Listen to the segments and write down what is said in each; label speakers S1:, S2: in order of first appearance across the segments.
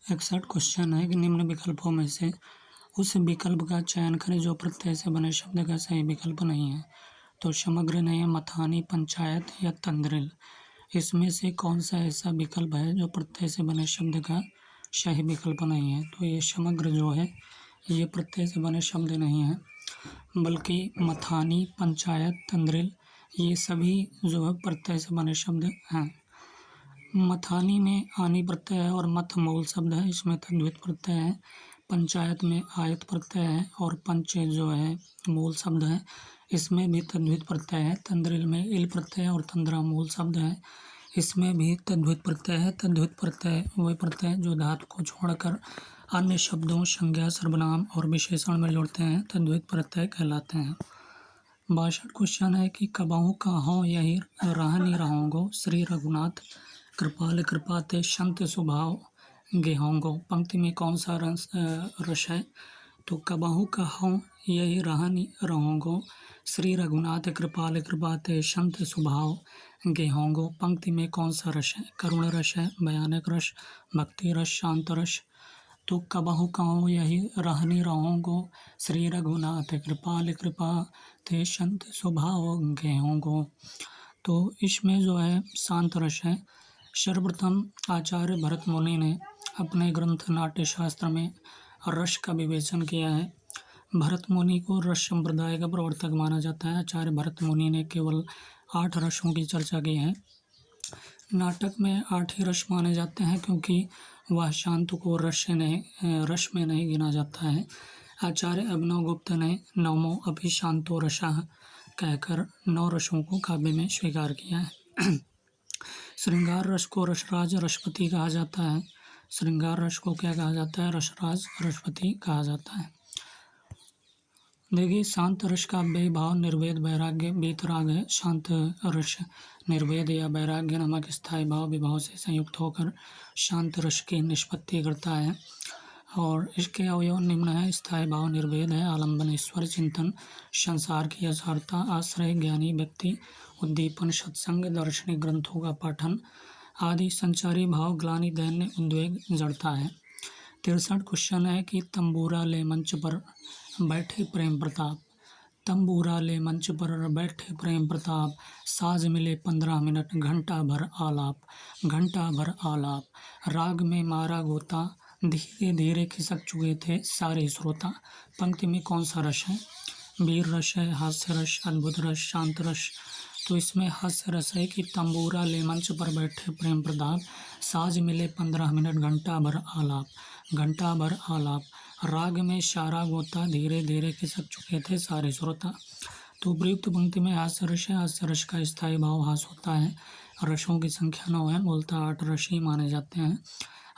S1: 61 question है कि निम्न विकल्पों में से उस विकल्प का चयन करें जो प्रत्यय से बने शब्द का सही विकल्प नहीं है। तो समग्र नहीं है, मथानी, पंचायत या तंद्रिल। इसमें से कौन सा ऐसा विकल्प है जो प्रत्यय से बने शब्द का सही विकल्प नहीं है? तो ये समग्र जो है ये प्रत्यय से बने शब्द नहीं है, बल्कि मथानी, पंचायत, तंद्रिल ये सभी जो है प्रत्यय से बने शब्द हैं। मथानी में आनी प्रत्यय है और मथ मूल शब्द है, इसमें तद्धित प्रत्यय है। पंचायत में आयत प्रत्यय है और पंच जो है मूल शब्द है, इसमें भी तद्धित प्रत्यय है। तंद्रिल में इल प्रत्यय और तंद्रा मूल शब्द है, इसमें भी तद्धित प्रत्यय है। तद्धित प्रत्यय वे प्रत्यय जो धातु को छोड़कर अन्य शब्दों, संज्ञा, सर्वनाम और विशेषण में जुड़ते हैं तद्धित प्रत्यय कहलाते हैं। 62 क्वेश्चन है कि कबहू काहों यही रहनी रहूँगो, श्री रघुनाथ कृपाल कृपा ते संत स्वभाव गेहोंगो। पंक्ति में कौन सा रस है? तो कबहू काहों यही रहनी रहूँगो, श्री रघुनाथ कृपाल कृपा ते संत स्वभाव गेहोंगो। पंक्ति में कौन सा रस है? करुण रस है, भयानक रस, भक्ति रस, शांत रस। तो कबहू काहों यही रहनी रहूँगो, श्री रघुनाथ कृपाल कृपा ते संत स्वभाव गेहोंगो। तो इसमें जो है शांत रस है। सर्वप्रथम आचार्य भरत मुनि ने अपने ग्रंथ नाट्य शास्त्र में रस का विवेचन किया है। भरत मुनि को रस संप्रदाय का प्रवर्तक माना जाता है। आचार्य भरत मुनि ने केवल 8 रसों की चर्चा की है। नाटक में 8 ही रस माने जाते हैं, क्योंकि वह शांत को रस में नहीं गिना जाता है। आचार्य अभिनव गुप्त ने नवमो अपि शांतो रसः कहकर 9 रसों को काव्य में स्वीकार किया है। श्रृंगार रस को रसराज रसपति कहा जाता है। श्रृंगार रस को क्या कहा जाता है? रसराज रसपति कहा जाता है। देखिए, शांत रस का व्यय भाव निर्वेद वैराग्य वीतराग है। शांत रस निर्वेद या वैराग्य नामक स्थायी भाव विभाव से संयुक्त होकर शांत रस की निष्पत्ति करता है। और इसके अवयव निम्न है: स्थायी भाव निर्वेद है, आलम्बन ईश्वर चिंतन, संसार की यथार्थता, आश्रय ज्ञानी व्यक्ति, उद्दीपन सत्संग, दार्शनिक ग्रंथों का पाठन आदि। संचारी भाव ग्लानि दैन्य उद्वेग जड़ता है। 63 क्वेश्चन है कि तंबूरा ले मंच पर बैठे प्रेम प्रताप। तंबूरा ले मंच पर बैठे प्रेम प्रताप, साज मिले 15 मिनट घंटा भर आलाप। घंटा भर आलाप। राग में मारा गोता, धीरे धीरे खिसक चुके थे सारे श्रोता। पंक्ति में कौन सा रस है? वीर रस है, हास्य रस, अद्भुत रस, शांत रस। तो इसमें हास्य रस है कि तंबूरा ले मंच पर बैठे प्रेम प्रताप, साज मिले 15 मिनट घंटा भर आलाप। घंटा भर आलाप। राग में सारा गोता, धीरे धीरे खिसक चुके थे सारे श्रोता। तो उपयुक्त पंक्ति में हास्य रस है। हास्य रस का स्थायी भाव हास होता है। रसों की संख्या 9 है, मूलतः 8 रस ही माने जाते हैं।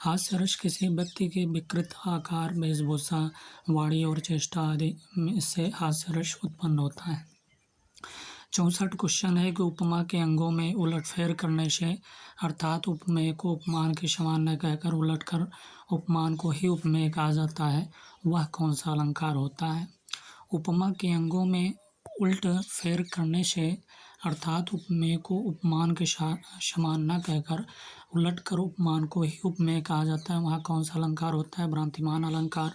S1: हास्य रस किसी व्यक्ति के विकृत आकार, वेशभूषा, वाणी और चेष्टा आदि से हास्य रस उत्पन्न होता है। 64 क्वेश्चन है कि उपमा के अंगों में उलटफेर करने से, अर्थात उपमेय को उपमान के समान न कहकर उलटकर उपमान को ही उपमेय कहा जाता है, वह कौन सा अलंकार होता है? उपमा के अंगों में उल्ट फेर करने से, अर्थात उपमेय को उपमान के समान न कहकर उलटकर उपमान को ही उपमेय कहा जाता है, वहाँ कौन सा अलंकार होता है? भ्रांतिमान अलंकार,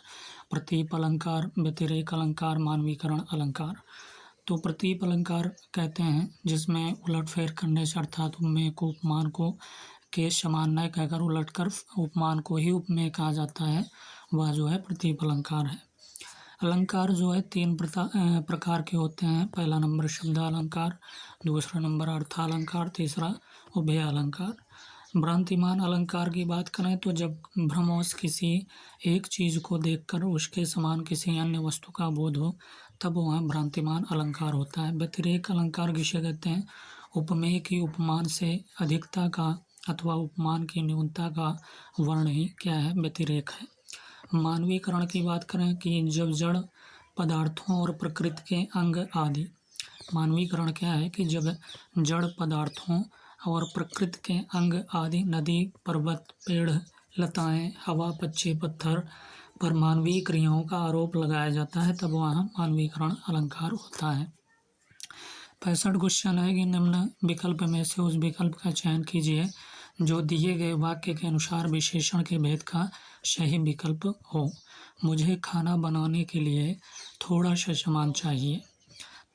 S1: प्रतीप अलंकार, व्यतिरेक अलंकार, मानवीकरण अलंकार। तो प्रतीप अलंकार कहते हैं जिसमें उलटफेर करने से, अर्थात उपमेय को उपमान को के समान न कहकर उलटकर उपमान को ही उपमेय कहा जाता है, वह जो है प्रतीप अलंकार है। अलंकार जो है 3 प्रकार के होते हैं। पहला नंबर शब्दालंकार, दूसरा नंबर अर्थालंकार, तीसरा उभय अलंकार। भ्रांतिमान अलंकार की बात करें तो जब भ्रमवश किसी एक चीज़ को देखकर उसके समान किसी अन्य वस्तु का बोध हो, तब वह भ्रांतिमान अलंकार होता है। व्यतिरेक अलंकार किसे कहते हैं? उपमेय की उपमान से अधिकता का अथवा उपमान की न्यूनता का वर्ण ही क्या है? व्यतिरेक है। मानवीकरण की बात करें कि जब जड़ पदार्थों और प्रकृति के अंग आदि। मानवीकरण क्या है कि जब जड़ पदार्थों और प्रकृति के अंग आदि, नदी, पर्वत, पेड़, लताएं, हवा, पक्षी, पत्थर पर मानवीय क्रियाओं का आरोप लगाया जाता है, तब वहाँ मानवीकरण अलंकार होता है। 65 क्वेश्चन है कि निम्न विकल्प में से उस विकल्प का चयन कीजिए जो दिए गए वाक्य के अनुसार विशेषण के भेद का सही विकल्प हो। मुझे खाना बनाने के लिए थोड़ा सा सामान चाहिए।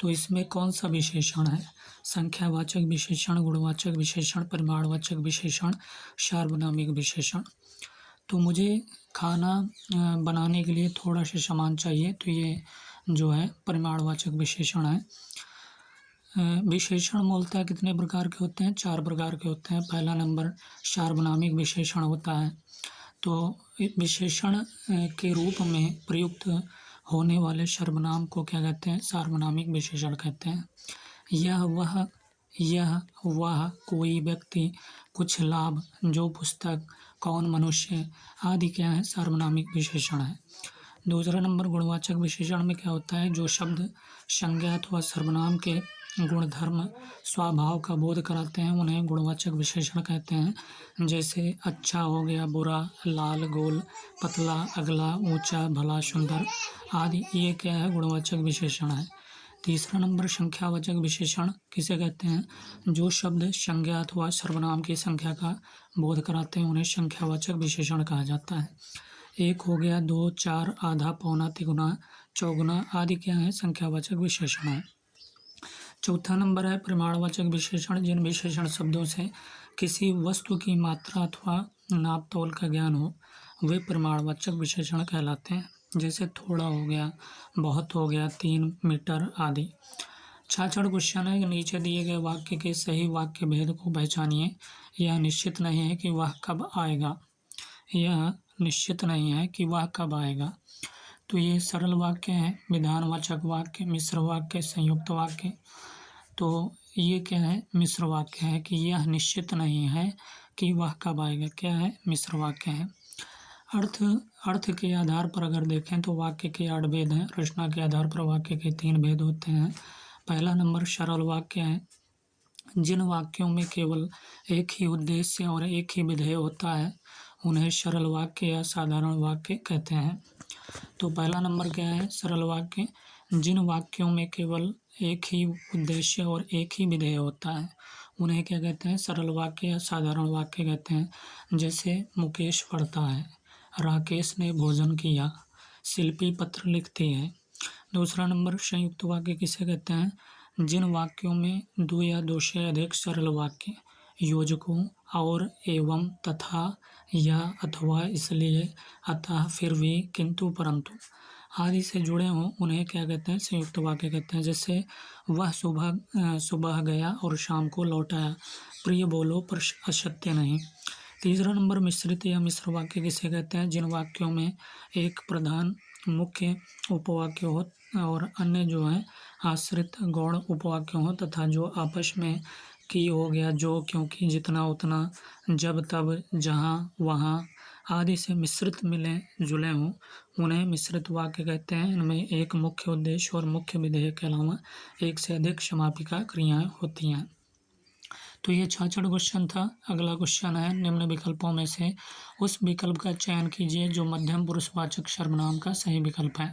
S1: तो इसमें कौन सा विशेषण है? संख्यावाचक विशेषण, गुणवाचक विशेषण, परिमाणवाचक विशेषण, सार्वनामिक विशेषण। तो मुझे खाना बनाने के लिए थोड़ा सा सामान चाहिए, तो ये जो है परिमाणवाचक विशेषण है। विशेषण मूलतः कितने प्रकार के होते हैं? 4 प्रकार के होते हैं। पहला नंबर सार्वनामिक विशेषण होता है। तो विशेषण के रूप में प्रयुक्त होने वाले सर्वनाम को क्या कहते हैं? सार्वनामिक विशेषण कहते हैं। यह वह, कोई व्यक्ति, कुछ लाभ, जो पुस्तक, कौन मनुष्य आदि क्या है? सार्वनामिक विशेषण है। दूसरा नंबर गुणवाचक विशेषण में क्या होता है? जो शब्द संज्ञा अथवा सर्वनाम के गुणधर्म स्वभाव का बोध कराते हैं उन्हें गुणवाचक विशेषण कहते हैं। जैसे अच्छा हो गया, बुरा, लाल, गोल, पतला, अगला, ऊंचा, भला, सुंदर आदि, ये क्या है? गुणवाचक विशेषण है। तीसरा नंबर संख्यावाचक विशेषण किसे कहते हैं? जो शब्द संज्ञा अथवा सर्वनाम की संख्या का बोध कराते हैं उन्हें संख्यावाचक विशेषण कहा जाता है। एक हो गया, 2, 4, आधा, पौना, तिगुना, चौगुना आदि क्या है? संख्यावाचक विशेषण है। चौथा नंबर है परिमाणवाचक विशेषण। जिन विशेषण शब्दों से किसी वस्तु की मात्रा अथवा नाप तोल का ज्ञान हो वे परिमाणवाचक विशेषण कहलाते हैं। जैसे थोड़ा हो गया, बहुत हो गया, 3 मीटर आदि। 66 क्वेश्चन है, नीचे दिए गए वाक्य के सही वाक्य भेद को पहचानिए। यह निश्चित नहीं है कि वह कब आएगा। यह निश्चित नहीं है कि वह कब आएगा। तो ये सरल वाक्य है, विधानवाचक वाक्य, मिश्र वाक्य, संयुक्त वाक्य। तो ये क्या है? मिश्र वाक्य है कि यह निश्चित नहीं है कि वह कब आएगा। क्या है? मिश्र वाक्य है। अर्थ के आधार पर अगर देखें तो वाक्य के 8 भेद हैं। रचना के आधार पर वाक्य के 3 भेद होते हैं। पहला नंबर सरल वाक्य है। जिन वाक्यों में केवल एक ही उद्देश्य और एक ही विधेय होता है उन्हें सरल वाक्य या साधारण वाक्य कहते हैं। तो पहला नंबर क्या है? सरल वाक्य। जिन वाक्यों में केवल एक ही उद्देश्य और एक ही विधेय होता है उन्हें क्या कहते हैं? सरल वाक्य या साधारण वाक्य कहते हैं। जैसे मुकेश पढ़ता है, राकेश ने भोजन किया, शिल्पी पत्र लिखती है। दूसरा नंबर संयुक्त वाक्य किसे कहते हैं? जिन वाक्यों में 2 या 2 से अधिक सरल वाक्य योजकों और, एवं, तथा, या, अथवा, इसलिए, अतः, फिर भी, किंतु, परंतु आदि से जुड़े हों उन्हें क्या कहते हैं? संयुक्त वाक्य कहते हैं। जैसे वह सुबह गया और शाम को लौट आया, प्रिय बोलो पर असत्य नहीं। तीसरा नंबर मिश्रित या मिश्र वाक्य किसे कहते हैं? जिन वाक्यों में एक प्रधान मुख्य उपवाक्य हो और अन्य जो है आश्रित गौण उपवाक्य हो, तथा जो आपस में की हो गया, जो, क्योंकि, जितना, उतना, जब, तब, जहाँ, वहाँ आदि से मिश्रित मिले जुले हों उन्हें मिश्रित वाक्य कहते हैं। इनमें एक मुख्य उद्देश्य और मुख्य विधेय के अलावा एक से अधिक समापिका क्रियाएं होती हैं। तो ये 66 क्वेश्चन था। अगला क्वेश्चन है, निम्न विकल्पों में से उस विकल्प का चयन कीजिए जो मध्यम पुरुषवाचक सर्वनाम का सही विकल्प है।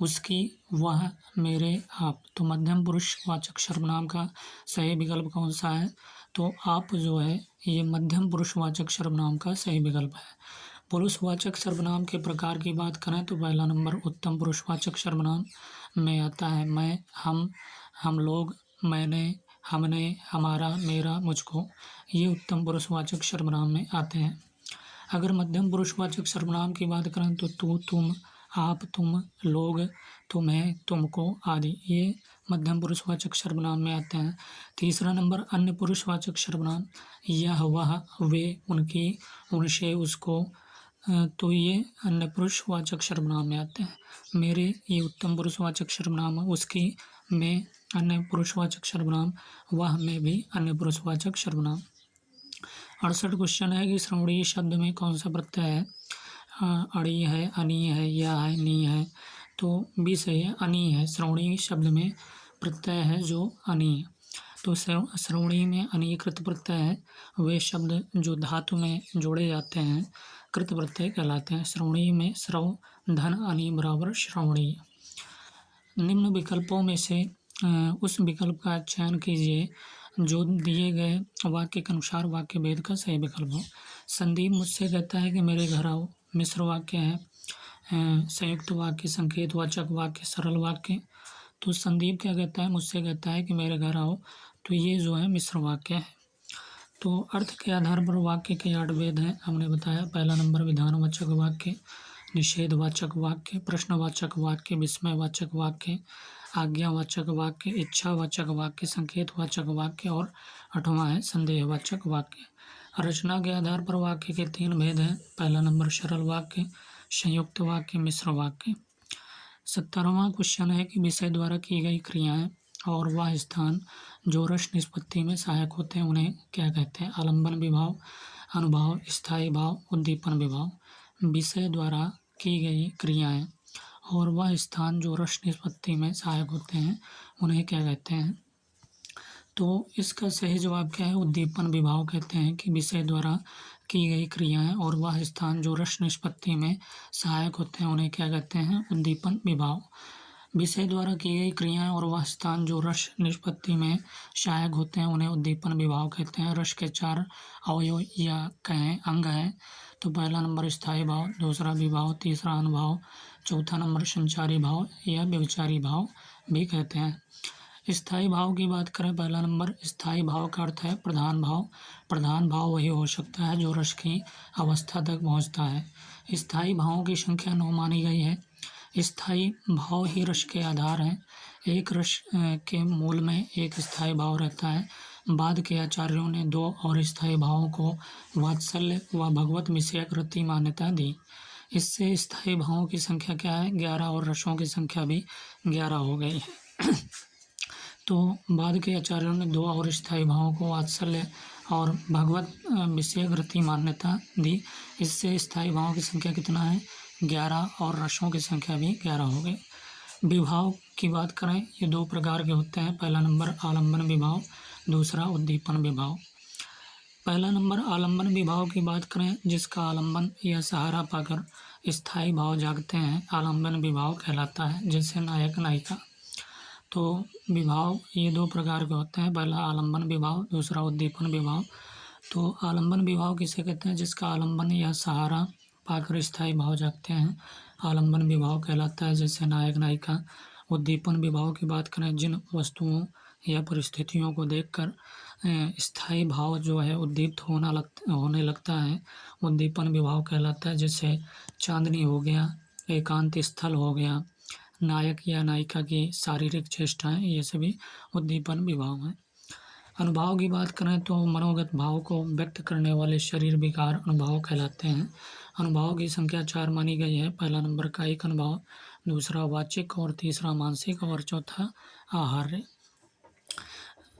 S1: उसकी, वह, मेरे, आप। तो मध्यम पुरुषवाचक सर्वनाम का सही विकल्प कौन सा है? तो आप जो है ये मध्यम पुरुषवाचक सर्वनाम का सही विकल्प है। पुरुषवाचक सर्वनाम के प्रकार की बात करें तो पहला नंबर उत्तम पुरुषवाचक सर्वनाम में आता है मैं, हम लोग, मैंने, हमने, हमारा, मेरा, मुझको। ये उत्तम पुरुषवाचक सर्वनाम में आते हैं। अगर मध्यम पुरुषवाचक सर्वनाम की बात करें तो तू, तुम, आप, तुम, लोग, तुम्हें, तुमको आदि, ये मध्यम पुरुषवाचक सर्वनाम में आते हैं। तीसरा नंबर अन्य पुरुषवाचक सर्वनाम, यह, वह, वे, उनकी, उनसे, उसको, तो ये अन्य पुरुषवाचक सर्वनाम में आते हैं। मेरे, ये उत्तम पुरुषवाचक सर्वनाम है। उसकी, में, अन्य पुरुषवाचक सर्वनाम। वह, में भी अन्य पुरुषवाचक सर्वनाम। 68 क्वेश्चन है कि श्रवणीय शब्द में कौन सा प्रत्यय है? अड़ी है, अनी है, या है, नी है। तो बी सही है, अनी है। श्रवणीय शब्द में प्रत्यय है जो अनी है। तो श्रवणीय में अनीकृत प्रत्यय है। वे शब्द जो धातु में जोड़े जाते हैं कृत प्रत्यय कहलाते हैं। श्रवणीय में श्रव, धन, अनी बराबर श्रवणीय। निम्न विकल्पों में से उस विकल्प का चयन कीजिए जो दिए गए वाक्य के अनुसार वाक्य भेद का सही विकल्प हो। संदीप मुझसे कहता है कि मेरे घर आओ, मिश्र वाक्य है। संयुक्त वाक्य, संकेतवाचक वाक्य, सरल वाक्य। तो संदीप क्या कहता है, मुझसे कहता है कि मेरे घर आओ, तो ये जो है मिश्र वाक्य है। तो अर्थ के आधार पर वाक्य के 8 भेद हैं, हमने बताया। पहला नंबर विधानवाचक वाक्य, निषेधवाचक वाक्य, प्रश्नवाचक वाक्य, विस्मयवाचक वाक्य, आज्ञावाचक वाक्य, इच्छावाचक वाक्य, संकेतवाचक वाक्य और 8वां है संदेहवाचक वाक्य। रचना के आधार पर वाक्य के 3 भेद हैं। पहला नंबर सरल वाक्य, संयुक्त वाक्य, मिश्र वाक्य। 17वां क्वेश्चन है कि विषय द्वारा की गई क्रियाएं और वह स्थान जो रस निष्पत्ति में सहायक होते हैं उन्हें क्या कहते हैं। आलंबन विभाव, अनुभाव, स्थायी भाव, उद्दीपन विभाव। विषय द्वारा की गई क्रियाएं और वह स्थान जो रस निष्पत्ति में सहायक होते हैं उन्हें क्या कहते हैं। तो इसका सही जवाब क्या है, उद्दीपन विभाव कहते हैं कि विषय द्वारा की गई क्रियाएं और वह स्थान जो रस निष्पत्ति में सहायक होते हैं उन्हें क्या कहते हैं, उद्दीपन विभाव। विषय द्वारा की गई क्रियाएं और वह स्थान जो रस निष्पत्ति में सहायक होते हैं उन्हें उद्दीपन विभाव कहते हैं। रस के 4 अवयव या कहें अंग हैं। तो पहला नंबर स्थायी भाव, दूसरा विभाव, तीसरा अनुभाव, चौथा नंबर संचारी भाव या व्यभिचारी भाव भी कहते हैं। स्थायी भाव की बात करें, पहला नंबर स्थायी भाव का अर्थ है प्रधान भाव। प्रधान भाव वही हो सकता है जो रस की अवस्था तक पहुंचता है। स्थायी भावों की संख्या 9 मानी गई है। स्थायी भाव ही रस के आधार हैं। एक रस के मूल में एक स्थायी भाव रहता है। बाद के आचार्यों ने 2 और स्थायी भावों को वात्सल्य व भगवत विषयक वृत्ति मान्यता दी। इससे स्थायी भावों की संख्या क्या है, 11 और रसों की संख्या भी 11 हो गई है। तो बाद के आचार्यों ने 2 और स्थायी भावों को वात्सल्य और भगवत विषयक वृत्ति मान्यता दी। इससे स्थायी भावों की संख्या कितना है, 11 और रसों की संख्या भी 11 हो गई। विभाव की बात करें, ये 2 प्रकार के होते हैं। पहला नंबर आलंबन विभाव, दूसरा उद्दीपन विभाव। पहला नंबर आलंबन विभाव की बात करें, जिसका आलंबन या सहारा पाकर स्थायी भाव जागते हैं, आलंबन विभाव कहलाता है। जैसे नायक नायिका। तो विभाव ये 2 प्रकार के होते हैं, पहला आलंबन विभाव, दूसरा उद्दीपन विभाव। तो आलंबन विभाव किसे कहते हैं, जिसका आलंबन या सहारा पाकर स्थायी भाव जागते हैं, आलंबन विभाव कहलाता है। जैसे नायक नायिका। उद्दीपन विभाव की बात करें, जिन वस्तुओं या परिस्थितियों को देखकर स्थायी भाव जो है उद्दीप्त होने लगता है, उद्दीपन विभाव कहलाता है। जैसे चांदनी हो गया, एकांत स्थल हो गया, नायक या नायिका की शारीरिक चेष्टाएं, ये सभी उद्दीपन विभाव हैं। अनुभाव की बात करें तो मनोगत भाव को व्यक्त करने वाले शरीर विकार अनुभाव कहलाते हैं। अनुभाव की संख्या 4 मानी गई है। पहला नंबर कायिक अनुभाव, दूसरा वाचिक और तीसरा मानसिक और चौथा आहार्य।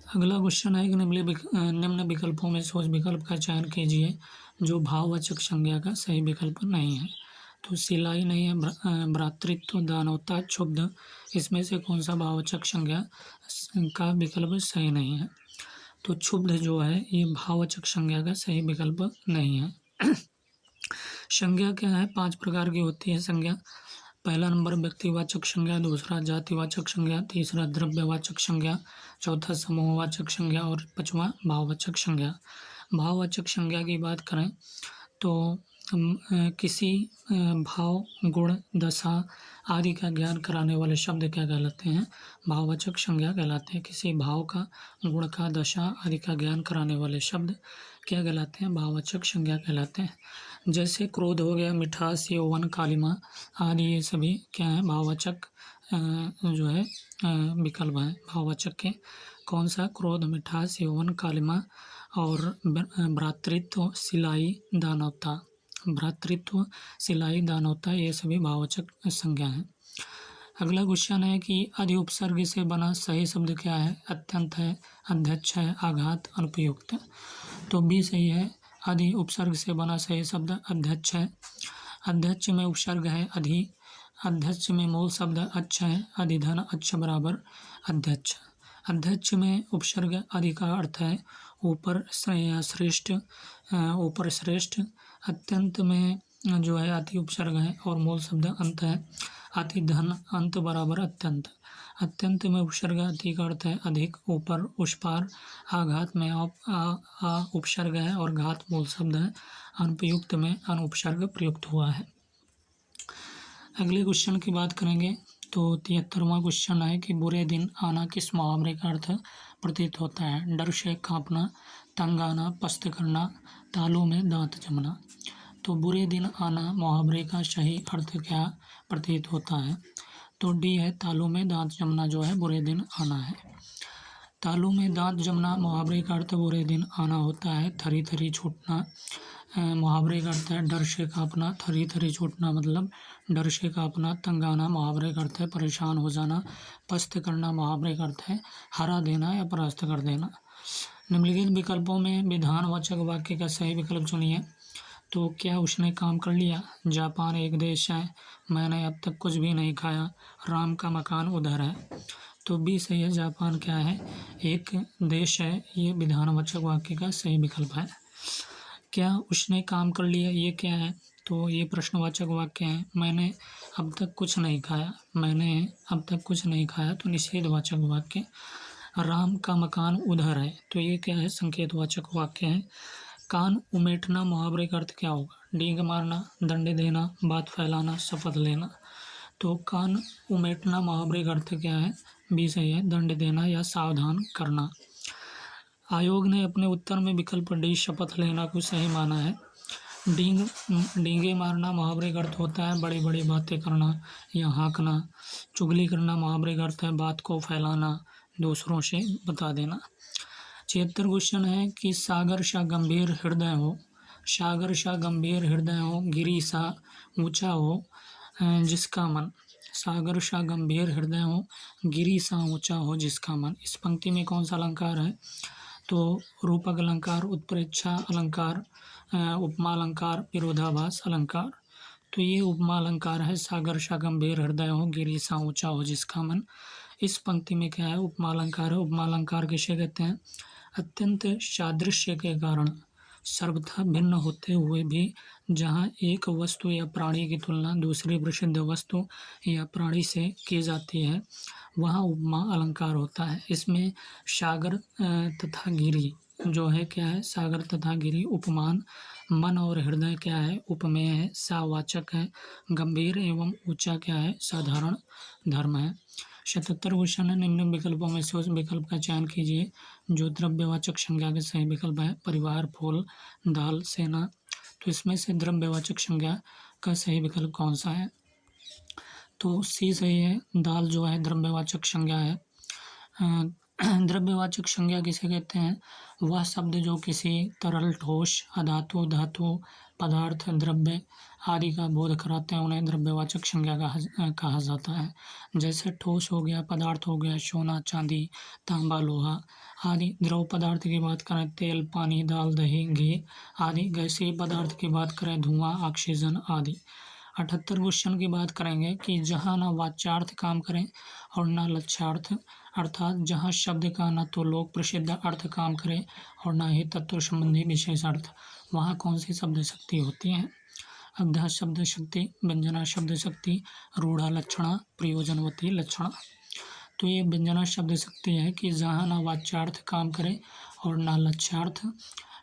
S1: अगला क्वेश्चन है कि निम्न विकल्पों में से उस विकल्प का चयन कीजिए जो भाववाचक संज्ञा का सही विकल्प नहीं है। तो सिलाई नहीं है, भ्रातृत्व, दानवता, क्षुब्ध, इसमें से कौन सा भाववाचक संज्ञा का विकल्प सही नहीं है। तो क्षुब्ध जो है ये भाववाचक संज्ञा का सही विकल्प नहीं है। संज्ञा क्या है, 5 प्रकार की होती है संज्ञा। पहला नंबर व्यक्तिवाचक संज्ञा, दूसरा जातिवाचक संज्ञा, तीसरा द्रव्यवाचक संज्ञा, चौथा समूहवाचक संज्ञा और 5वां भाववाचक संज्ञा। भाववाचक संज्ञा की बात करें तो किसी भाव, गुण, दशा आदि का ज्ञान कराने वाले शब्द क्या कहलाते हैं, भाववाचक संज्ञा कहलाते हैं। किसी भाव का, गुण का, दशा आदि का ज्ञान कराने वाले शब्द क्या कहलाते हैं, भाववाचक संज्ञा कहलाते हैं। जैसे क्रोध हो गया, मिठास, यौवन, कालिमा आदि, ये सभी क्या है, भाववाचक जो है विकल्प हैं भाववाचक के। कौन सा, क्रोध, मिठास, यौवन, कालिमा और भ्रातृत्व, सिलाई, दानवता। भ्रातृत्व, सिलाई, दानवता ये सभी भाववाचक संज्ञा हैं। अगला क्वेश्चन है कि आदि उपसर्ग से बना सही शब्द क्या है। अत्यंत है, अध्यक्ष है, आघात, अनुपयुक्त। तो बी सही है। आदि उपसर्ग से बना सही शब्द अध्यक्ष है। अध्यक्ष में उपसर्ग है अधि। अध्यक्ष में मूल शब्द अच्छ है। अधिधन अच्छ बराबर अध्यक्ष। अध्यक्ष में उपसर्ग अधि का अर्थ है ऊपर, श्रेष्ठ, ऊपर श्रेष्ठ। अत्यंत में जो है अति उपसर्ग है और मूल शब्द अंत है। अति धन, अंत बराबर अत्यंत। अत्यंत में उपसर्ग अति का अर्थ है अधिक, ऊपर, उस पार। आघात में उपसर्ग है और घात मूल शब्द है। अनुपयुक्त में अनुपसर्ग प्रयुक्त हुआ है। अगले क्वेश्चन की बात करेंगे तो 73वां क्वेश्चन है कि बुरे दिन आना किस मुहावरे का अर्थ प्रतीत होता है? डर से कांपना, तंग आना, पस्त करना, तालू में दांत जमना। तो बुरे दिन आना मुहावरे का सही अर्थ क्या प्रतीत होता है? तो डी है, तालू में दांत जमना जो है बुरे दिन आना है। तालू में दांत जमना मुहावरे का अर्थ बुरे दिन आना होता है। थरी थरी छूटना मुहावरे का अर्थ है डर से कांपना। थरी थरी छूटना मतलब डर से कांपना। तंग आना मुहावरे का अर्थ है परेशान हो जाना। पस्त करना मुहावरे का अर्थ है हरा देना या परास्त कर देना। निम्नलिखित विकल्पों में विधानवाचक वाक्य का सही विकल्प चुनिए। तो क्या उसने काम कर लिया? जापान एक देश है। मैंने अब तक कुछ भी नहीं खाया। राम का मकान उधर है। तो बी सही है, जापान क्या है? एक देश है। ये विधानवाचक वाक्य का सही विकल्प है। क्या उसने काम कर लिया, ये क्या है? तो ये प्रश्नवाचक वाक्य है। मैंने अब तक कुछ नहीं खाया। मैंने अब तक कुछ नहीं खाया तो निषेधवाचक वाक्य। राम का मकान उधर है तो ये क्या है? संकेतवाचक वाक्य है। कान उमेटना मुहावरे का अर्थ क्या होगा? डींग मारना, दंड देना, बात फैलाना, शपथ लेना। तो कान उमेटना मुहावरे का अर्थ क्या है? बी सही है, दंड देना या सावधान करना। आयोग ने अपने उत्तर में विकल्प डी शपथ लेना को सही माना है। डींगे मारना मुहावरे का अर्थ होता है बड़ी बड़ी बातें करना या हाँकना। चुगली करना मुहावरे का अर्थ है बात को फैलाना, दूसरों से बता देना। 76 क्वेश्चन है कि सागर सा गंभीर हृदय हो। सागर सा गंभीर हृदय हो, गिरी सा ऊंचा हो जिसका मन। सागर सा गंभीर हृदय हो, गिरी सा ऊंचा हो जिसका मन। इस पंक्ति में कौन सा अलंकार है? तो रूपक अलंकार, उत्प्रेक्षा अलंकार, उपमा अलंकार, विरोधाभास अलंकार। तो ये उपमा अलंकार है। सागर सा गंभीर हृदय हो, गिरी सा ऊंचा हो जिसका मन। इस पंक्ति में क्या है? उपमा अलंकार है। उपमा अलंकार किसे कहते हैं? अत्यंत सादृश्य के कारण सर्वथा भिन्न होते हुए भी जहाँ एक वस्तु या प्राणी की तुलना दूसरी प्रसिद्ध वस्तु या प्राणी से की जाती है वहाँ उपमा अलंकार होता है। इसमें सागर तथा गिरी जो है क्या है? सागर तथा गिरी उपमान। मन और हृदय क्या है? उपमेय है, सावाचक है। गंभीर एवं ऊंचा क्या है? साधारण धर्म है। 77 क्वेश्चन है, निम्न विकल्पों में से उस विकल्प का चयन कीजिए जो द्रव्यवाचक संज्ञा के सही विकल्प है। परिवार, फूल, दाल, सेना। तो इसमें से द्रव्यवाचक संज्ञा का सही विकल्प कौन सा है? तो सी सही है, दाल जो है द्रव्यवाचक संज्ञा है। द्रव्यवाचक संज्ञा किसे कहते हैं? वह शब्द जो किसी तरल, ठोस, अधातु, धातु, पदार्थ, द्रव्य आदि का बोध कराते हैं उन्हें द्रव्यवाचक संज्ञा कहा जाता है। जैसे ठोस हो गया, पदार्थ हो गया, सोना, चांदी, तांबा, लोहा आदि। द्रव पदार्थ की बात करें तेल, पानी, दाल, दही, घी आदि। गैसीय पदार्थ की बात करें धुआं, ऑक्सीजन आदि। 78 क्वेश्चन की बात करेंगे कि जहाँ न वाच्यार्थ काम करें और न लक्ष्यार्थ, अर्थात जहाँ शब्द का न तो लोक प्रसिद्ध अर्थ काम करे और न ही तत्व संबंधी विशेष अर्थ, वहाँ कौन सी शब्द शक्ति होती है? अब्धा शब्द शक्ति, व्यंजना शब्द शक्ति, रूढ़ा लक्षणा, प्रयोजनवती लक्षणा। तो ये व्यंजना शब्द शक्ति है कि जहाँ न वाच्यार्थ काम करे और न लक्ष्यार्थ,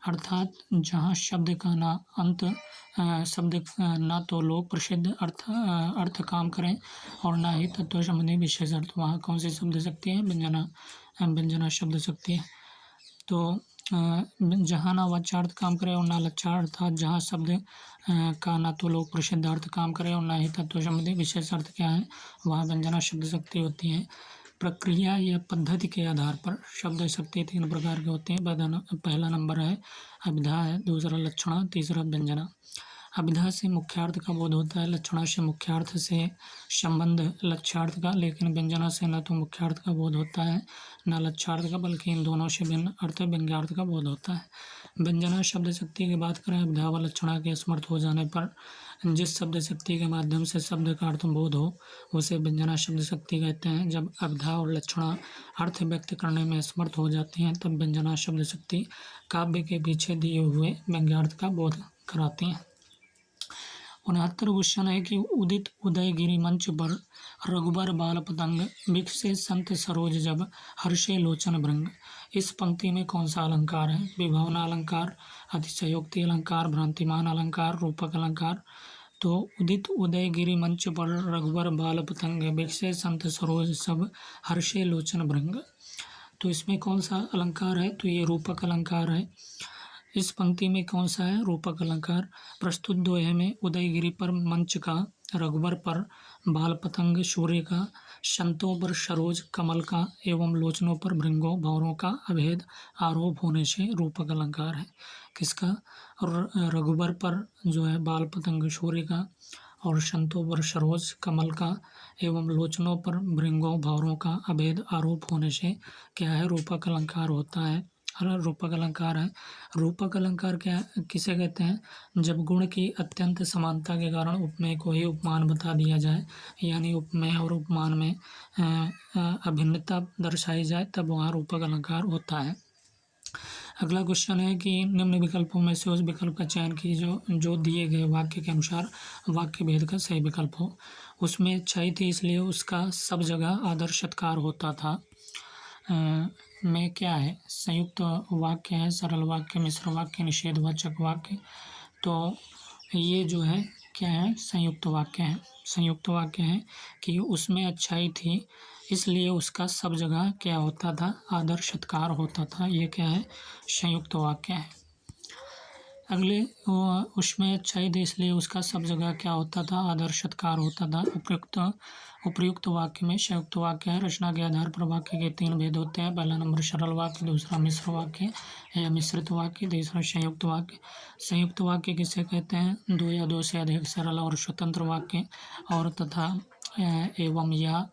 S1: अर्थात जहाँ शब्द का न अंत शब्द न तो लोक प्रसिद्ध अर्थ काम करें और न ही तत्व संबंधी विशेष अर्थ, वहाँ कौन सी शब्द शक्ति है? व्यंजना शब्द शक्ति है। तो जहाँ ना वाच्यार्थ काम करे और ना लक्ष्यार्थ, अर्थात जहाँ शब्द का ना तो लोक प्रसिद्ध अर्थ काम करे और ना ही तत्व संबंधी विशेष अर्थ क्या है, वहाँ व्यंजना शब्द शक्ति होती है। प्रक्रिया या पद्धति के आधार पर शब्द शक्ति 3 प्रकार के होते हैं। पहला नंबर है अभिधा है, दूसरा लक्षणा, तीसरा व्यंजना। अभिधा से मुख्यार्थ का बोध होता है, लक्षणा से मुख्यार्थ से संबंध लक्ष्यार्थ का, लेकिन व्यंजना से न तो मुख्यार्थ का बोध होता है न लक्ष्यार्थ का, बल्कि इन दोनों से भिन्न अर्थ व्यंग्यार्थ का बोध होता है। व्यंजना शब्द शक्ति की बात करें अभिधा व लक्षणा के असमर्थ हो जाने पर जिस शब्द शक्ति के माध्यम से शब्द का अर्थ बोध हो उसे व्यंजना शब्द शक्ति कहते हैं। जब अभिधा और लक्षणा अर्थ व्यक्त करने में असमर्थ हो जाती हैं तब व्यंजना शब्द शक्ति काव्य के पीछे दिए हुए व्यंग्यार्थ का बोध कराती हैं। 69 क्वेश्चन है कि उदित उदयगिरि मंच पर रघुबर बाल पतंग बिकसे संत सरोज जब हर्षे लोचन भृंग। इस पंक्ति में कौन सा अलंकार है? विभावना अलंकार, अतिशयोक्ति अलंकार, भ्रांतिमान अलंकार, रूपक अलंकार। तो उदित उदयगिरि मंच पर रघुबर बाल पतंग बिकसे संत सरोज सब हर्षे लोचन भृंग। तो इसमें कौन सा अलंकार है? तो ये रूपक अलंकार है। इस पंक्ति में कौन सा है? रूपक अलंकार। प्रस्तुत दोहे में उदयगिरि पर मंच का, रघुबर पर बाल पतंग सूर्य का, संतों पर सरोज कमल का एवं लोचनों पर भृंगों भंवरों का अभेद आरोप होने से रूपक अलंकार है। किसका? रघुबर पर जो है बाल पतंग सूर्य का, और संतों पर सरोज कमल का एवं लोचनों पर भृंगों भंवरों का अभेद आरोप होने से क्या है? रूपक अलंकार होता है। रूपक अलंकार है। रूपक अलंकार क्या किसे कहते हैं? जब गुण की अत्यंत समानता के कारण उपमेय को ही उपमान बता दिया जाए, यानी उपमेय और उपमान में अभिन्नता दर्शाई जाए, तब वहाँ रूपक अलंकार होता है। अगला क्वेश्चन है कि निम्न विकल्पों में से उस विकल्प का चयन कीजिए जो दिए गए वाक्य के अनुसार वाक्य भेद का सही विकल्प हो। उसमें क्षय थी इसलिए उसका सब जगह आदर सत्कार होता था में क्या है? संयुक्त वाक्य है, सरल वाक्य, मिश्र वाक्य, निषेधवाचक वाक्य। तो ये जो है क्या है? संयुक्त वाक्य है। संयुक्त वाक्य है कि उसमें अच्छाई थी इसलिए उसका सब जगह क्या होता था? आदर सत्कार होता था। ये क्या है? संयुक्त वाक्य है। अगले उसमें अच्छाई थी इसलिए उसका सब जगह क्या होता था? आदर सत्कार होता था। उपर्युक्त वाक्य में संयुक्त वाक्य है। रचना के आधार पर वाक्य के 3 भेद होते हैं। पहला नंबर सरल वाक्य, दूसरा मिश्र वाक्य या मिश्रित वाक्य, तीसरा संयुक्त वाक्य। संयुक्त वाक्य किसे कहते हैं? 2 या 2 से अधिक सरल और स्वतंत्र वाक्य और तथा एवं या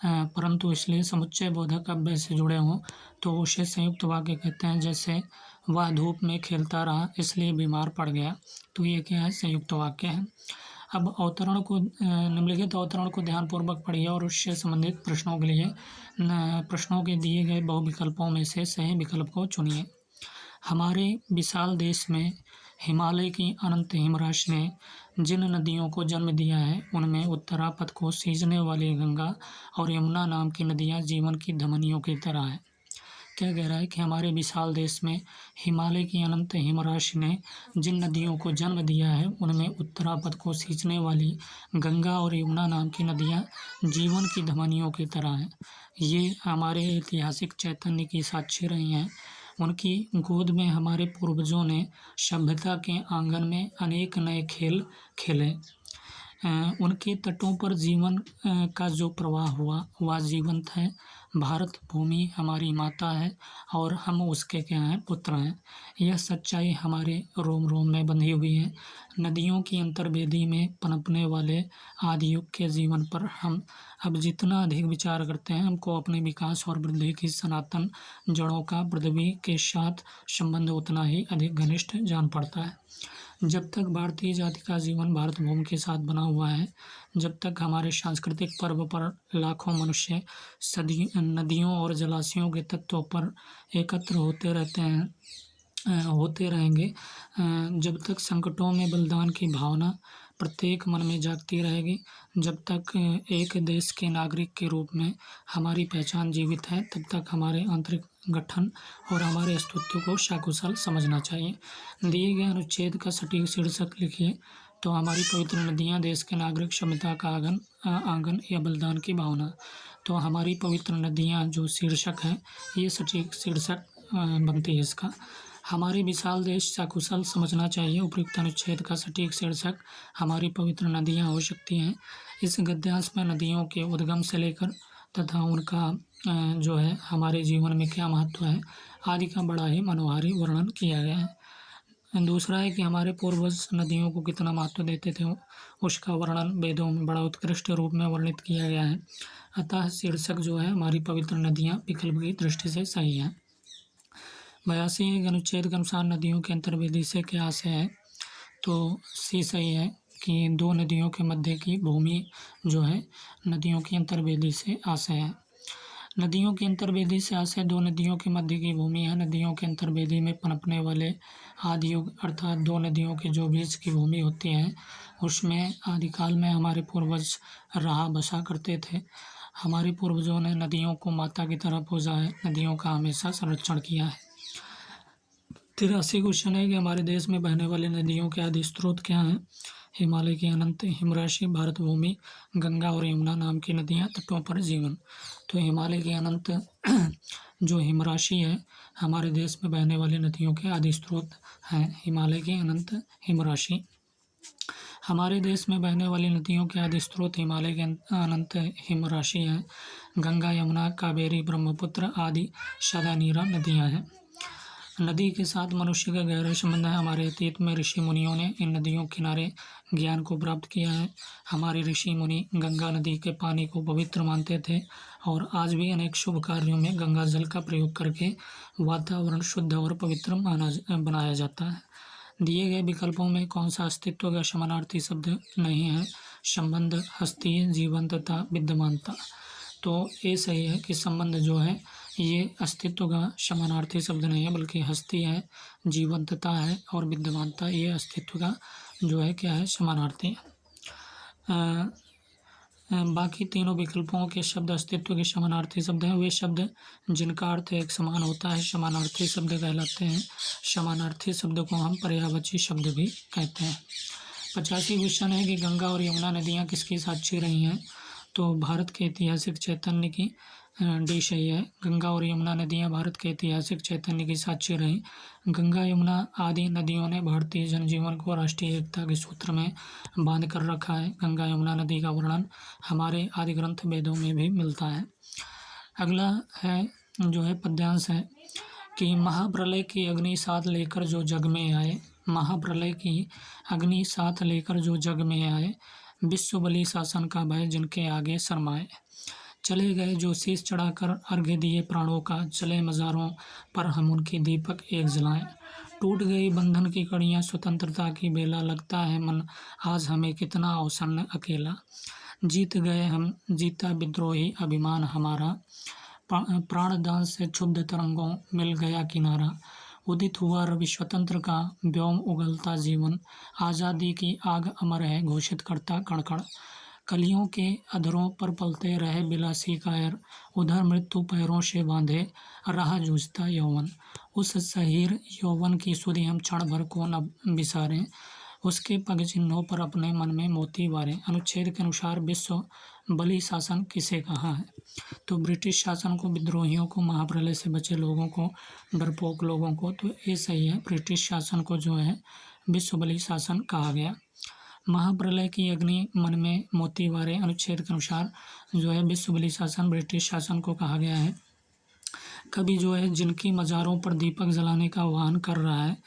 S1: परंतु इसलिए समुच्चय बोधक अव्यय से जुड़े हों तो उसे संयुक्त वाक्य कहते हैं। जैसे वह धूप में खेलता रहा इसलिए बीमार पड़ गया, तो ये क्या है? संयुक्त वाक्य है। अब अवतरण को निम्नलिखित अवतरण को ध्यानपूर्वक पढ़िए और उससे संबंधित प्रश्नों के लिए प्रश्नों के दिए गए बहुविकल्पों में से सही विकल्प को चुनिए। हमारे विशाल देश में हिमालय की अनंत हिमराशि ने जिन नदियों को जन्म दिया है उनमें उत्तरापथ को सींचने वाली गंगा और यमुना नाम की नदियाँ जीवन की धमनियों की तरह है। क्या कह रहा है कि हमारे विशाल देश में हिमालय की अनंत हिमराशि ने जिन नदियों को जन्म दिया है उनमें उत्तरापथ को सींचने वाली गंगा और यमुना नाम की नदियाँ जीवन की धमनियों की तरह हैं। ये हमारे ऐतिहासिक चैतन्य की साक्षी रही हैं। उनकी गोद में हमारे पूर्वजों ने सभ्यता के आंगन में अनेक नए खेल खेले। उनके तटों पर जीवन का जो प्रवाह हुआ वह जीवंत है। भारत भूमि हमारी माता है और हम उसके क्या हैं? पुत्र हैं। यह सच्चाई हमारे रोम रोम में बंधी हुई है। नदियों की अंतर्वेदी में पनपने वाले आदि युग के जीवन पर हम अब जितना अधिक विचार करते हैं हमको अपने विकास और वृद्धि की सनातन जड़ों का पृथ्वी के साथ संबंध उतना ही अधिक घनिष्ठ जान पड़ता है। जब तक भारतीय जाति का जीवन भारत भूमि के साथ बना हुआ है, जब तक हमारे सांस्कृतिक पर्व पर लाखों मनुष्य सदी नदियों और जलाशयों के तत्वों पर एकत्र होते रहते हैं होते रहेंगे, जब तक संकटों में बलिदान की भावना प्रत्येक मन में जागती रहेगी, जब तक एक देश के नागरिक के रूप में हमारी पहचान जीवित है, तब तक हमारे आंतरिक गठन और हमारे अस्तित्व को सकुशल समझना चाहिए। दिए गए अनुच्छेद का सटीक शीर्षक लिखिए। तो हमारी पवित्र नदियाँ देश के नागरिक सभ्यता का आंगन या बलिदान की भावना। तो हमारी पवित्र नदियाँ जो शीर्षक है ये सटीक शीर्षक बनती है इसका। हमारे विशाल देश सकुशल समझना चाहिए। उपयुक्त अनुच्छेद का सटीक शीर्षक हमारी पवित्र नदियाँ हो सकती हैं। इस गद्यांश में नदियों के उद्गम से लेकर तथा उनका जो है हमारे जीवन में क्या महत्व है आदि का बड़ा ही मनोहारी वर्णन किया गया है। दूसरा है कि हमारे पूर्वज नदियों को कितना महत्व देते थे उसका वर्णन वेदों में बड़ा उत्कृष्ट रूप में वर्णित किया गया है। अतः शीर्षक जो है हमारी पवित्र नदियाँ विकल्प की दृष्टि से सही है। 82 अनुच्छेद के अनुसार नदियों के अंतर्वेदी से क्या आशय है? तो सी सही है कि 2 नदियों के मध्य की भूमि जो है नदियों की अंतर्वेदी से आशय है। नदियों की अंतर्वेदी से आशय दो नदियों के मध्य की भूमि है। नदियों के अंतर्वेदी में पनपने वाले आदि युग अर्थात दो नदियों के जो बीच की भूमि होती है उसमें आदिकाल में हमारे पूर्वज रहा बसा करते थे। हमारे पूर्वजों ने नदियों को माता की तरह पूजा है, नदियों का हमेशा संरक्षण किया है। 83 क्वेश्चन है कि हमारे देश में बहने वाली नदियों के आदि स्रोत क्या हैं। हिमालय की अनंत हिमराशि, भारत भूमि, गंगा और यमुना नाम की नदियाँ, तटों पर जीवन। तो हिमालय की अनंत जो हिमराशि है हमारे देश में बहने वाली नदियों के आदि स्रोत हैं। हिमालय की अनंत हिमराशि। हमारे देश में बहने वाली नदियों के आदि स्रोत हिमालय के अनंत हिमराशि हैं। गंगा, यमुना, कावेरी, ब्रह्मपुत्र आदि सदा नीरा नदियाँ हैं। नदी के साथ मनुष्य का गहरा संबंध है। हमारे अतीत में ऋषि मुनियों ने इन नदियों के किनारे ज्ञान को प्राप्त किया है। हमारे ऋषि मुनि गंगा नदी के पानी को पवित्र मानते थे और आज भी अनेक शुभ कार्यों में गंगा जल का प्रयोग करके वातावरण शुद्ध और पवित्र बनाया जाता है। दिए गए विकल्पों में कौन सा अस्तित्व का समानार्थी शब्द नहीं है। संबंध, हस्ती, जीवन तथा विद्यमानता। तो ये सही है कि संबंध जो है ये अस्तित्व का समानार्थी शब्द नहीं है, बल्कि हस्ती है, जीवंतता है और विद्यमानता ये अस्तित्व का जो है क्या है, समानार्थी है। बाकी तीनों विकल्पों के शब्द अस्तित्व के समानार्थी शब्द हैं। वे शब्द जिनका अर्थ एक समान होता है समानार्थी शब्द कहलाते हैं। समानार्थी शब्द को हम पर्यायवाची शब्द भी कहते हैं। 85 क्वेश्चन है कि गंगा और यमुना नदियाँ किसकी साक्षी रही हैं। तो भारत के ऐतिहासिक चैतन्य की डी सही है। गंगा और यमुना नदियाँ भारत के ऐतिहासिक चैतन्य की साक्षी रहीं। गंगा यमुना आदि नदियों ने भारतीय जनजीवन को राष्ट्रीय एकता के सूत्र में बांध कर रखा है। गंगा यमुना नदी का वर्णन हमारे आदि ग्रंथ वेदों में भी मिलता है। अगला है जो है पद्यांश है कि महाप्रलय की अग्नि साथ लेकर जो जग में आए। महाप्रलय की अग्नि साथ लेकर जो जग में आए, विश्व बलि शासन का भय जिनके आगे शर्माए। चले गए जो शीश चढ़ाकर अर्घ्य दिए प्राणों का, चले मज़ारों पर हम उनकी दीपक एक जलाएं। टूट गई बंधन की कड़ियाँ, स्वतंत्रता की बेला, लगता है मन आज हमें कितना अवसन्न अकेला। जीत गए हम, जीता विद्रोही अभिमान हमारा, प्राणदान से क्षुब्ध तरंगों मिल गया किनारा। उदित हुआ रवि स्वतंत्र का, व्योम उगलता जीवन, आज़ादी की आग अमर है घोषित करता कण कण। कलियों के अधरों पर पलते रहे बिलासी कायर, उधर मृत्यु पैरों से बांधे रहा जूझता यौवन। उस शहीर यौवन की सुधि हम क्षण भर को न बिसारें, उसके पग चिन्हों पर अपने मन में मोती वारें। अनुच्छेद के अनुसार विश्व बलि शासन किसे कहा है। तो ब्रिटिश शासन को, विद्रोहियों को, महाप्रलय से बचे लोगों को, डरपोक लोगों को। तो ये सही है, ब्रिटिश शासन को जो है विश्व बलि शासन कहा गया। महाप्रलय की अग्नि मन में मोती वारे, अनुच्छेद के अनुसार जो है विश्व बलि शासन ब्रिटिश शासन को कहा गया है। कवि जो है जिनकी मज़ारों पर दीपक जलाने का आह्वान कर रहा है,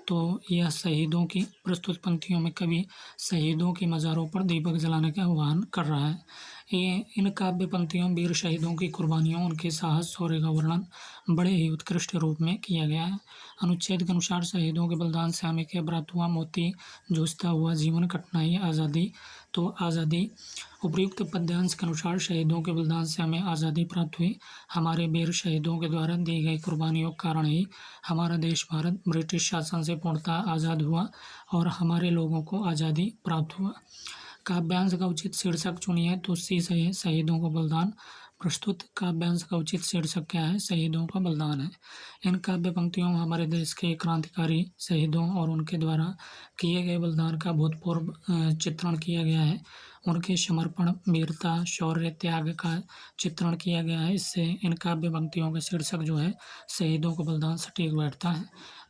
S1: तो यह शहीदों की प्रस्तुत पंक्तियों में कवि शहीदों की मज़ारों पर दीपक जलाने का आह्वान कर रहा है। ये इन काव्य पंक्तियों वीर शहीदों की कुर्बानियों, उनके साहस, शौर्य का वर्णन बड़े ही उत्कृष्ट रूप में किया गया है। अनुच्छेद के अनुसार शहीदों के बलिदान से हमें क्या प्राप्त हुआ। मोती, जूझता हुआ जीवन, कठिनाई, आज़ादी। तो आज़ादी। उपयुक्त पद्यांश के अनुसार शहीदों के बलिदान से हमें आज़ादी प्राप्त हुई। हमारे वीर शहीदों के द्वारा दी गई कुर्बानियों के कारण ही हमारा देश भारत ब्रिटिश शासन से पूर्णतः आज़ाद हुआ और हमारे लोगों को आज़ादी प्राप्त हुआ। काव्यांश का उचित शीर्षक चुनिए। तो सी सही है, शहीदों का बलिदान। प्रस्तुत काव्यांश का उचित शीर्षक क्या है, शहीदों का बलिदान है। इन काव्य पंक्तियों में हमारे देश के क्रांतिकारी शहीदों और उनके द्वारा किए गए बलिदान का भूतपूर्व चित्रण किया गया है। उनके समर्पण, वीरता, शौर्य, त्याग का चित्रण किया गया है। इससे इन काव्य पंक्तियों का शीर्षक जो है शहीदों का बलिदान सटीक बैठता है।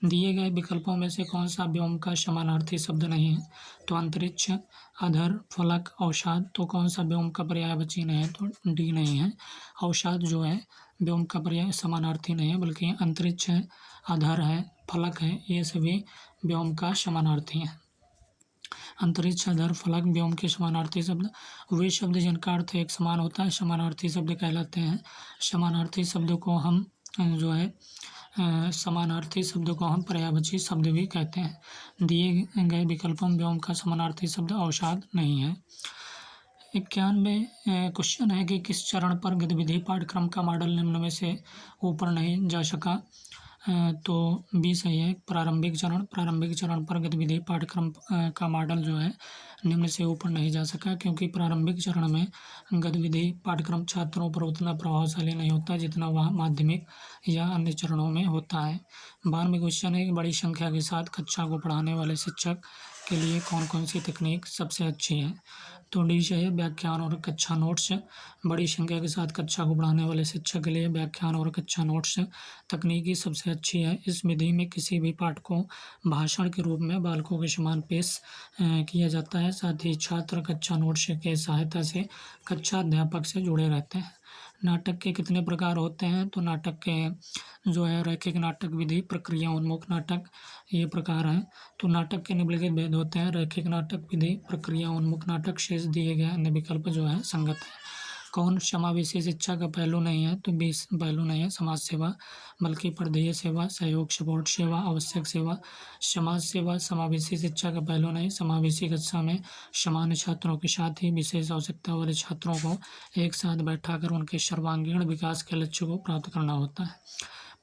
S1: दिए गए विकल्पों में से कौन सा व्योम का समानार्थी शब्द नहीं है। तो अंतरिक्ष, अधर, फलक, अवसाद। तो कौन सा व्योम का पर्यायवाची नहीं है। तो डी नहीं है। अवसाद जो है व्योम का पर्याय समानार्थी नहीं है, बल्कि अंतरिक्ष है, अधर है, फलक है, ये सभी व्योम का समानार्थी हैं। अंतरिक्ष, अधर, फलक व्योम के समानार्थी शब्द। वे शब्द जिनका अर्थ एक समान होता है समानार्थी शब्द कहलाते हैं। समानार्थी शब्द को हम जो है समानार्थी शब्द को हम पर्यायवाची शब्द भी कहते हैं। दिए गए विकल्पों में व्योम का समानार्थी शब्द अवसाद नहीं है। 91 क्वेश्चन है कि किस चरण पर गतिविधि पाठ्यक्रम का मॉडल निम्न में से ऊपर नहीं जा सका। तो बी सही है। प्रारंभिक चरण पर गतिविधि पाठ्यक्रम का मॉडल जो है निम्न से ऊपर नहीं जा सका, क्योंकि प्रारंभिक चरण में गतिविधि पाठ्यक्रम छात्रों पर उतना प्रभावशाली नहीं होता जितना वह माध्यमिक या अन्य चरणों में होता है। 12वां क्वेश्चन है कि बड़ी संख्या के साथ कक्षा को पढ़ाने वाले शिक्षक के लिए कौन कौन सी तकनीक सबसे अच्छी है। तो डी है व्याख्यान और कक्षा नोट्स। बड़ी संख्या के साथ कक्षा को पढ़ाने वाले शिक्षक के लिए व्याख्यान और कक्षा नोट्स तकनीकी सबसे अच्छी है। इस विधि में किसी भी पाठ को भाषण के रूप में बालकों के समान पेश किया जाता है। साथ ही छात्र कक्षा नोट्स के सहायता से कक्षा अध्यापक से जुड़े रहते हैं। नाटक के कितने प्रकार होते हैं। तो नाटक के जो है रैखिक नाटक, विधि, प्रक्रिया उन्मुख नाटक, ये प्रकार हैं। तो नाटक के निम्नलिखित भेद होते हैं। रैखिक नाटक, विधि, प्रक्रिया उन्मुख नाटक। शेष दिए गए अन्य विकल्प जो है संगत है। कौन समावेशी शिक्षा का पहलू नहीं है। तो 20 पहलू नहीं है। समाज सेवा, बल्कि परदेय सेवा, सहयोग, सपोर्ट सेवा, आवश्यक सेवा। समाज सेवा समावेशी शिक्षा का पहलू नहीं। समावेशी कक्षा में सामान्य छात्रों के साथ ही विशेष आवश्यकता वाले छात्रों को एक साथ बैठाकर उनके सर्वांगीण विकास के लक्ष्य को प्राप्त करना होता है।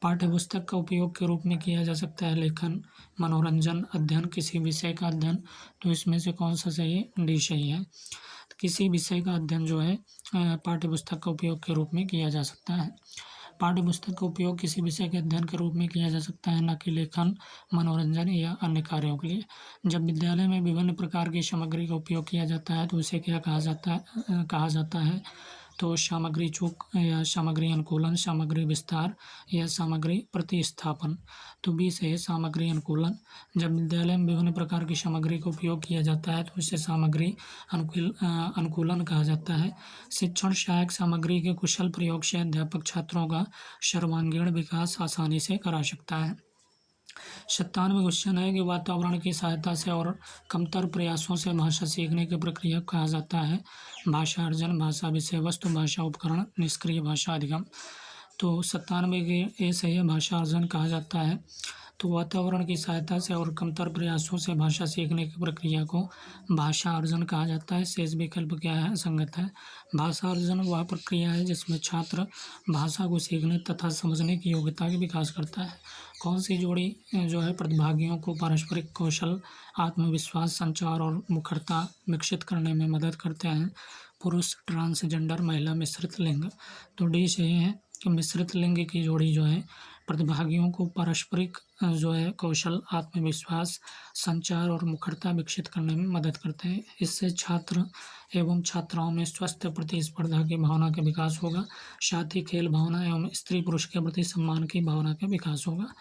S1: पाठ्य पुस्तक का उपयोग के रूप में किया जा सकता है लेखन, मनोरंजन, अध्ययन, किसी विषय का अध्ययन। तो इसमें से कौन सा सही है। डी सही है। तो किसी विषय का अध्ययन जो है पाठ्य पुस्तक का उपयोग के रूप में किया जा सकता है। पाठ्य पुस्तक का उपयोग किसी विषय के अध्ययन के रूप में किया जा सकता है, न कि लेखन, मनोरंजन या अन्य कार्यों के लिए। जब विद्यालय में विभिन्न प्रकार की सामग्री का उपयोग किया जाता है तो उसे क्या कहा जाता है। तो सामग्री चूक या सामग्री अनुकूलन, सामग्री विस्तार या सामग्री प्रतिस्थापन। तो बी से सामग्री अनुकूलन। जब विद्यालय में विभिन्न प्रकार की सामग्री का उपयोग किया जाता है तो उसे सामग्री अनुकूलन कहा जाता है। शिक्षण सहायक सामग्री के कुशल प्रयोग से अध्यापक छात्रों का सर्वांगीण विकास आसानी से करा सकता है। 97वां क्वेश्चन है कि वातावरण की सहायता से और कमतर प्रयासों से भाषा सीखने की प्रक्रिया को कहा जाता है। भाषा अर्जन, भाषा विषय वस्तु, भाषा उपकरण, निष्क्रिय भाषा अधिगम। तो 97 के ए सही है। भाषा अर्जन कहा जाता है। तो वातावरण की सहायता से और कमतर प्रयासों से भाषा सीखने की प्रक्रिया को भाषा अर्जन कहा जाता है। शेष विकल्प क्या है। असंगत है। भाषा अर्जन वह प्रक्रिया है जिसमें छात्र भाषा को सीखने तथा समझने की योग्यता का विकास करता है। कौन सी जोड़ी जो है प्रतिभागियों को पारस्परिक कौशल, आत्मविश्वास, संचार और मुखरता विकसित करने में मदद करते हैं। पुरुष, ट्रांसजेंडर, महिला, मिश्रित लिंग। तो डी सही है कि मिश्रित लिंग की जोड़ी जो है प्रतिभागियों को पारस्परिक जो है कौशल, आत्मविश्वास, संचार और मुखरता विकसित करने में मदद करते हैं। इससे छात्र एवं छात्राओं में स्वस्थ प्रतिस्पर्धा की भावना का विकास होगा। साथ ही खेल भावना एवं स्त्री पुरुष के प्रति सम्मान की भावना का विकास होगा।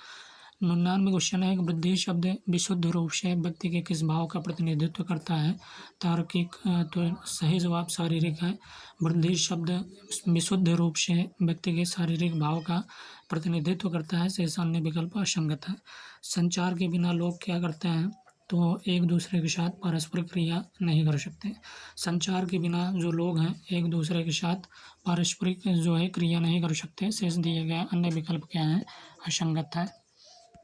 S1: 99 क्वेश्चन है कि वृद्धि शब्द विशुद्ध रूप से व्यक्ति के किस भाव का प्रतिनिधित्व करता है। तार्किक। तो सही जवाब शारीरिक है। वृद्धि शब्द विशुद्ध रूप से व्यक्ति के शारीरिक भाव का प्रतिनिधित्व करता है। शेष अन्य विकल्प असंगत है। संचार के बिना लोग क्या करते हैं। तो एक दूसरे के साथ पारस्परिक क्रिया नहीं कर सकते। संचार के बिना जो लोग हैं एक दूसरे के साथ पारस्परिक जो है क्रिया नहीं कर सकते। शेष दिए गए अन्य विकल्प क्या हैं। असंगत है।